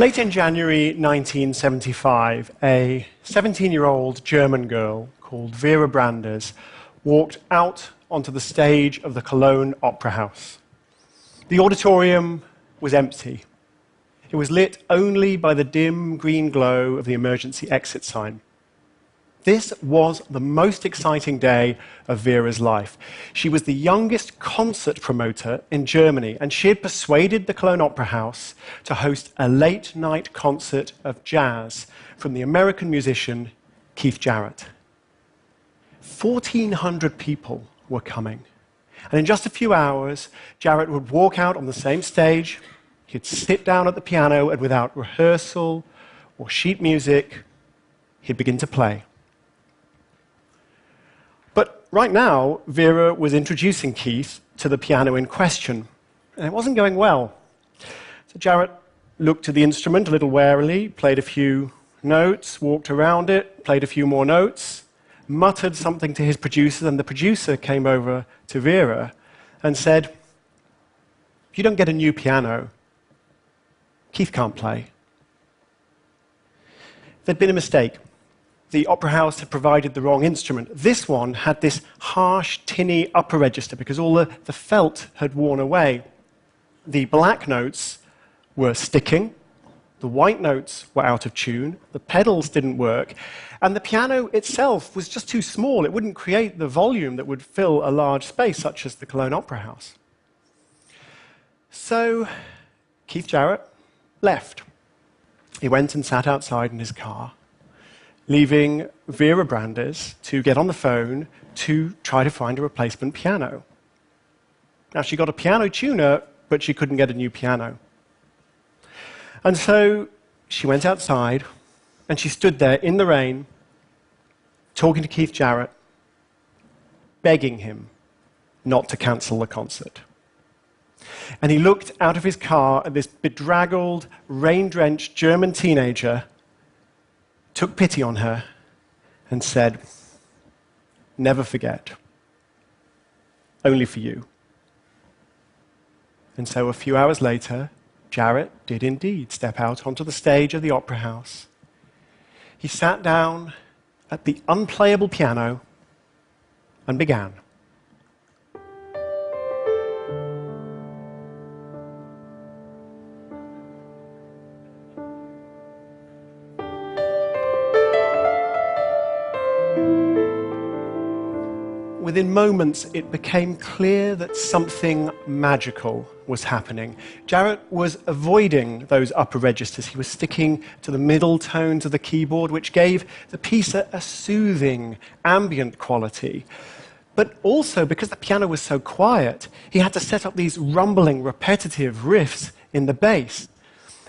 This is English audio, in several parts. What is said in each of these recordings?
Late in January 1975, a 17-year-old German girl called Vera Branders walked out onto the stage of the Cologne Opera House. The auditorium was empty. It was lit only by the dim green glow of the emergency exit sign. This was the most exciting day of Vera's life. She was the youngest concert promoter in Germany, and she had persuaded the Cologne Opera House to host a late-night concert of jazz from the American musician Keith Jarrett. 1,400 people were coming, and in just a few hours, Jarrett would walk out on the same stage, he'd sit down at the piano, and without rehearsal or sheet music, he'd begin to play. But right now, Vera was introducing Keith to the piano in question, and it wasn't going well. So Jarrett looked at the instrument a little warily, played a few notes, walked around it, played a few more notes, muttered something to his producer, and the producer came over to Vera and said, "If you don't get a new piano, Keith can't play." There'd been a mistake. The opera house had provided the wrong instrument. This one had this harsh, tinny upper register because all the felt had worn away. The black notes were sticking, the white notes were out of tune, the pedals didn't work, and the piano itself was just too small. It wouldn't create the volume that would fill a large space, such as the Cologne Opera House. So Keith Jarrett left. He went and sat outside in his car, leaving Vera Branders to get on the phone to try to find a replacement piano. Now, she got a piano tuner, but she couldn't get a new piano. And so she went outside, and she stood there in the rain, talking to Keith Jarrett, begging him not to cancel the concert. And he looked out of his car at this bedraggled, rain-drenched German teenager, took pity on her, and said, "Never forget. Only for you." And so a few hours later, Jarrett did indeed step out onto the stage of the opera house. He sat down at the unplayable piano and began. Within moments, it became clear that something magical was happening. Jarrett was avoiding those upper registers. He was sticking to the middle tones of the keyboard, which gave the piece a soothing, ambient quality. But also, because the piano was so quiet, he had to set up these rumbling, repetitive riffs in the bass.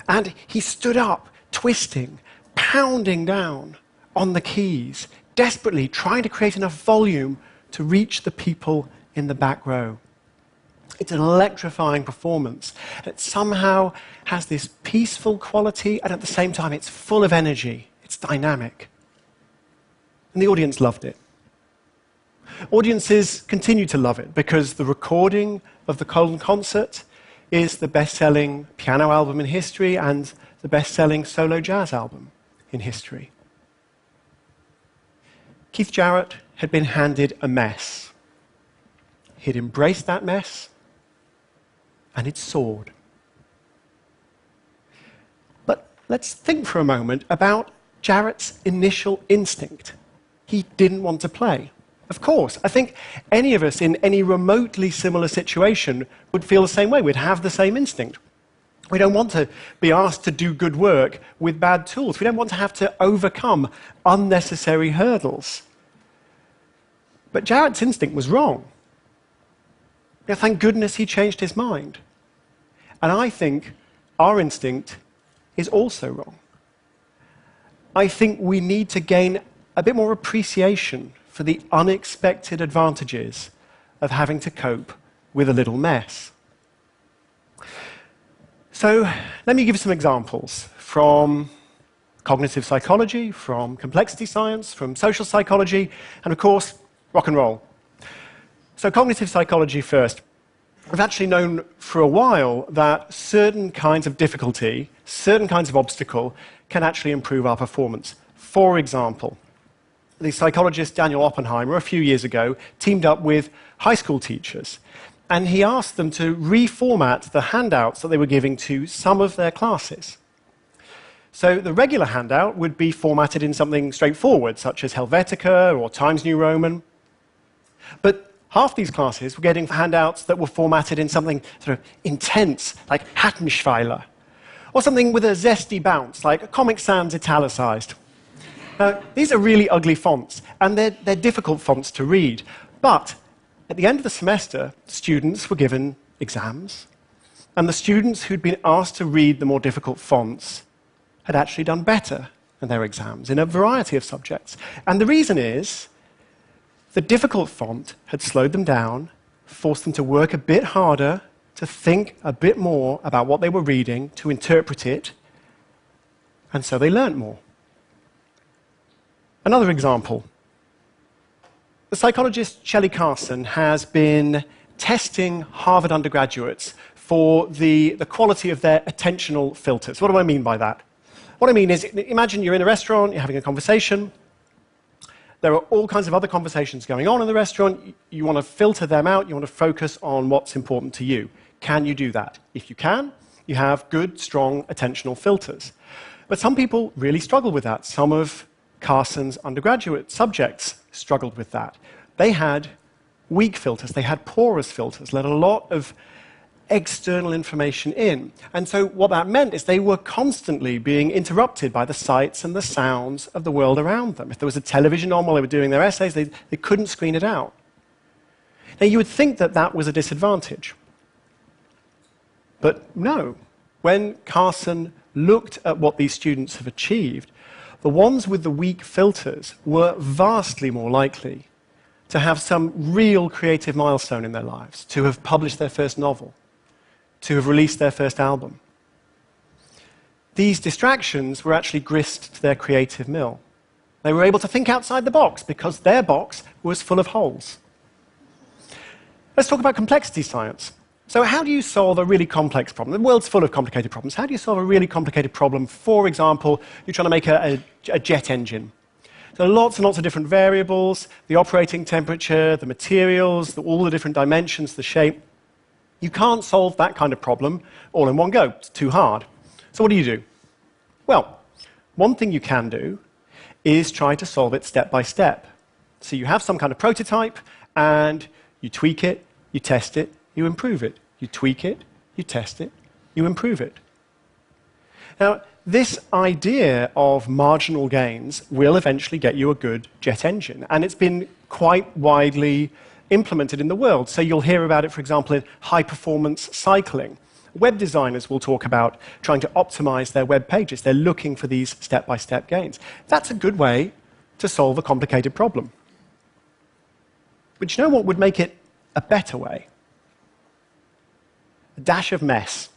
And he stood up, twisting, pounding down on the keys, desperately trying to create enough volume to reach the people in the back row. It's an electrifying performance. It somehow has this peaceful quality, and at the same time, it's full of energy. It's dynamic. And the audience loved it. Audiences continue to love it because the recording of the Cologne concert is the best-selling piano album in history and the best-selling solo jazz album in history. Keith Jarrett had been handed a mess. He'd embraced that mess, and it soared. But let's think for a moment about Jarrett's initial instinct. He didn't want to play. Of course, I think any of us in any remotely similar situation would feel the same way. We'd have the same instinct. We don't want to be asked to do good work with bad tools. We don't want to have to overcome unnecessary hurdles. But Jarrett's instinct was wrong. Now, thank goodness he changed his mind. And I think our instinct is also wrong. I think we need to gain a bit more appreciation for the unexpected advantages of having to cope with a little mess. So let me give you some examples from cognitive psychology, from complexity science, from social psychology, and of course, rock and roll. So cognitive psychology first. we've actually known for a while that certain kinds of difficulty, certain kinds of obstacle, can actually improve our performance. For example, the psychologist Daniel Oppenheimer, a few years ago, teamed up with high school teachers, and he asked them to reformat the handouts that they were giving to some of their classes. So the regular handout would be formatted in something straightforward, such as Helvetica or Times New Roman. But half these classes were getting handouts that were formatted in something sort of intense, like Hattenschweiler, or something with a zesty bounce, like Comic Sans italicized. These are really ugly fonts, and they're difficult fonts to read. But at the end of the semester, students were given exams, and the students who'd been asked to read the more difficult fonts had actually done better in their exams in a variety of subjects. And the reason is the difficult font had slowed them down, forced them to work a bit harder, to think a bit more about what they were reading, to interpret it, and so they learnt more. Another example. The psychologist Shelley Carson has been testing Harvard undergraduates for the quality of their attentional filters. What do I mean by that? What I mean is, imagine you're in a restaurant, you're having a conversation. There are all kinds of other conversations going on in the restaurant. You want to filter them out. You want to focus on what's important to you. Can you do that? If you can, you have good, strong attentional filters. But some people really struggle with that. Some of Carson's undergraduate subjects struggled with that. They had weak filters. They had porous filters, let a lot of external information in. And so what that meant is they were constantly being interrupted by the sights and the sounds of the world around them. If there was a television on while they were doing their essays, they couldn't screen it out. Now, you would think that that was a disadvantage. But no. When Carson looked at what these students have achieved, the ones with the weak filters were vastly more likely to have some real creative milestone in their lives, to have published their first novel, to have released their first album. These distractions were actually grist to their creative mill. They were able to think outside the box because their box was full of holes. Let's talk about complexity science. So how do you solve a really complex problem? The world's full of complicated problems. How do you solve a really complicated problem? For example, you're trying to make a jet engine. There are lots and lots of different variables, the operating temperature, the materials, all the different dimensions, the shape. You can't solve that kind of problem all in one go. It's too hard. So what do? Well, one thing you can do is try to solve it step by step. So you have some kind of prototype, and you tweak it, you test it, you improve it. You tweak it, you test it, you improve it. Now, this idea of marginal gains will eventually get you a good jet engine, and it's been quite widely implemented in the world. So you'll hear about it, for example, in high-performance cycling. Web designers will talk about trying to optimize their web pages. They're looking for these step-by-step gains. That's a good way to solve a complicated problem. But you know what would make it a better way? A dash of mess.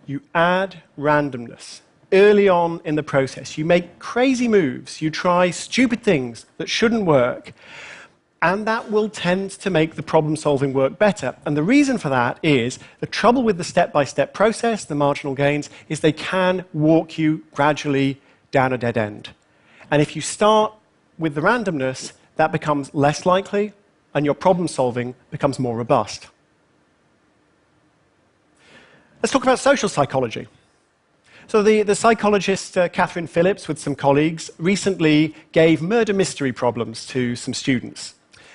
You add randomness early on in the process. You make crazy moves. You try stupid things that shouldn't work. And that will tend to make the problem-solving work better. And the reason for that is the trouble with the step-by-step process, the marginal gains, is they can walk you gradually down a dead end. And if you start with the randomness, that becomes less likely, and your problem-solving becomes more robust. Let's talk about social psychology. So the psychologist Catherine Phillips, with some colleagues, recently gave murder mystery problems to some students.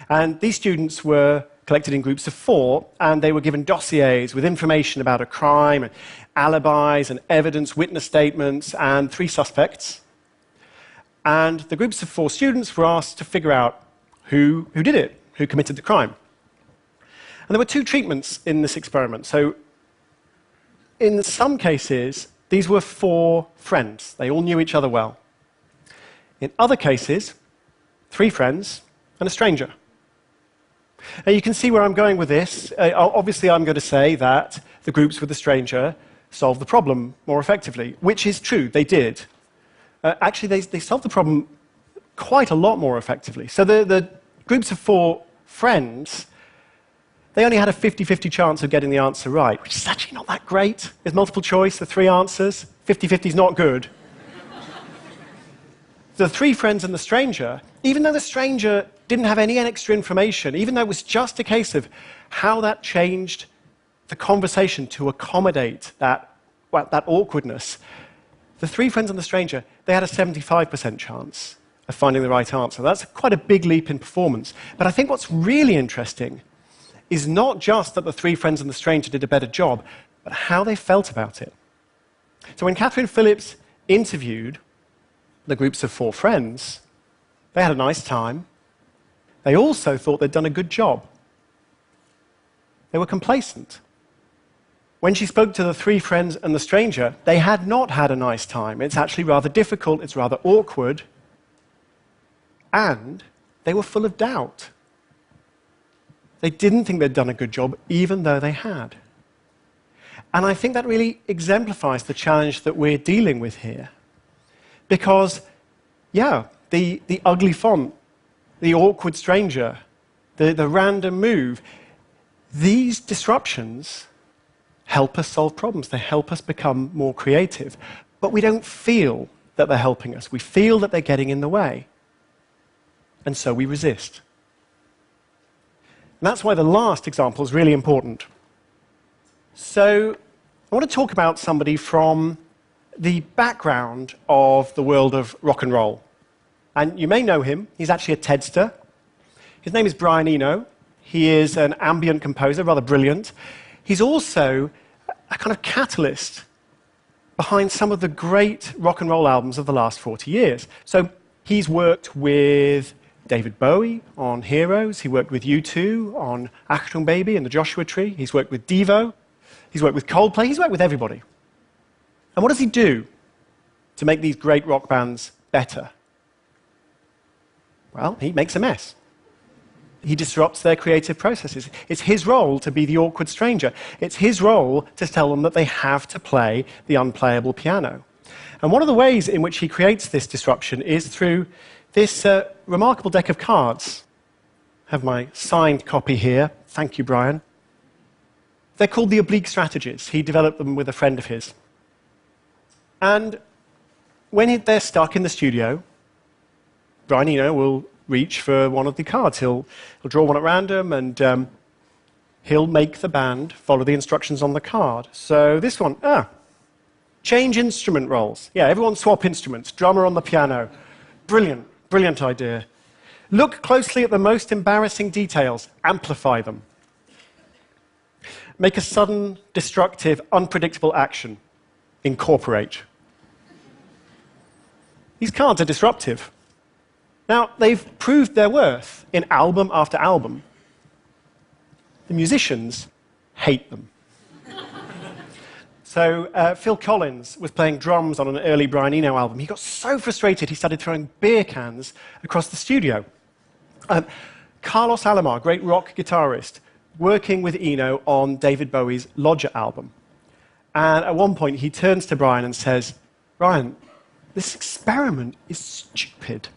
And these students were collected in groups of 4, and they were given dossiers with information about a crime, and alibis and evidence, witness statements, and 3 suspects. And the groups of 4 students were asked to figure out who did it, who committed the crime. And there were 2 treatments in this experiment. So in some cases, these were 4 friends. They all knew each other well. In other cases, 3 friends and a stranger. Now, you can see where I'm going with this. Obviously, I'm going to say that the groups with the stranger solved the problem more effectively, which is true. They did. Actually, they solved the problem quite a lot more effectively. So the groups of 4 friends they only had a 50-50 chance of getting the answer right, which is actually not that great. There's multiple choice, the three answers. 50-50 is not good. The three friends and the stranger, even though the stranger didn't have any extra information, even though it was just a case of how that changed the conversation to accommodate that awkwardness, the three friends and the stranger, they had a 75% chance of finding the right answer. That's quite a big leap in performance. But I think what's really interesting is not just that the three friends and the stranger did a better job, but how they felt about it. So when Catherine Phillips interviewed the groups of four friends, they had a nice time. They also thought they'd done a good job. They were complacent. When she spoke to the three friends and the stranger, they had not had a nice time. It's actually rather difficult, it's rather awkward, and they were full of doubt. They didn't think they'd done a good job, even though they had. And I think that really exemplifies the challenge that we're dealing with here. Because, yeah, the ugly font, the awkward stranger, the random move, these disruptions help us solve problems. They help us become more creative. But we don't feel that they're helping us. We feel that they're getting in the way. And so we resist. And that's why the last example is really important. So I want to talk about somebody from the background of the world of rock and roll. And you may know him. He's actually a TEDster. His name is Brian Eno. He is an ambient composer, rather brilliant. He's also a kind of catalyst behind some of the great rock and roll albums of the last 40 years. So he's worked with David Bowie on Heroes. He worked with U2 on Achtung Baby and the Joshua Tree. He's worked with Devo. He's worked with Coldplay. He's worked with everybody. And what does he do to make these great rock bands better? Well, he makes a mess. He disrupts their creative processes. It's his role to be the awkward stranger. It's his role to tell them that they have to play the unplayable piano. And one of the ways in which he creates this disruption is through this remarkable deck of cards. I have my signed copy here. Thank you, Brian. They're called the oblique strategies. He developed them with a friend of his. And when they're stuck in the studio, Brian Eno will reach for one of the cards. He'll draw one at random, and he'll make the band follow the instructions on the card. So this one, change instrument roles. Yeah, everyone swap instruments. Drummer on the piano. Brilliant, brilliant idea. Look closely at the most embarrassing details. Amplify them. Make a sudden, destructive, unpredictable action. Incorporate. These cards are disruptive. Now, they've proved their worth in album after album. The musicians hate them. So Phil Collins was playing drums on an early Brian Eno album. He got so frustrated he started throwing beer cans across the studio. Carlos Alomar, great rock guitarist, working with Eno on David Bowie's Lodger album. And at one point he turns to Brian and says, "Brian, this experiment is stupid."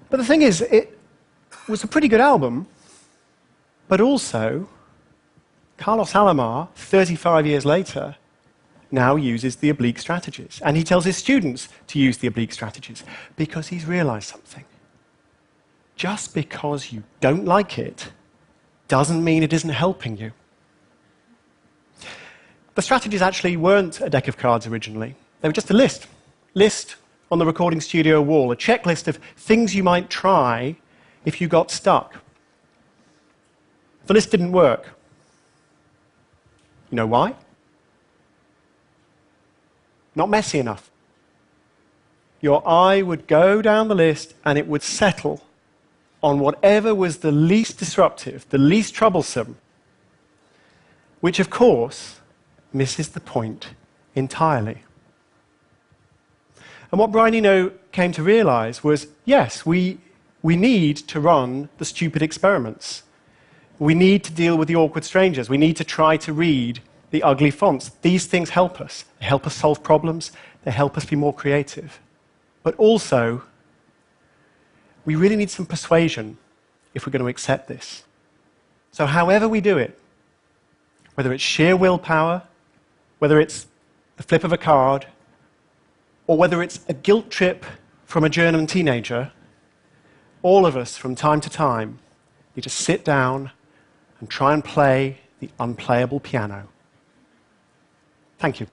But the thing is, it was a pretty good album, but also Carlos Alomar, 35 years later, now uses the oblique strategies. And he tells his students to use the oblique strategies because he's realized something. Just because you don't like it doesn't mean it isn't helping you. The strategies actually weren't a deck of cards originally. They were just a list on the recording studio wall, a checklist of things you might try if you got stuck. The list didn't work. You know why? Not messy enough. Your eye would go down the list and it would settle on whatever was the least disruptive, the least troublesome, which of course misses the point entirely. And what Brian Eno came to realize was, yes, we need to run the stupid experiments. We need to deal with the awkward strangers. We need to try to read the ugly fonts. These things help us. They help us solve problems. They help us be more creative. But also, we really need some persuasion if we're going to accept this. So however we do it, whether it's sheer willpower, whether it's the flip of a card, or whether it's a guilt trip from a German teenager, all of us, from time to time, need to sit down and try and play the unplayable piano. Thank you.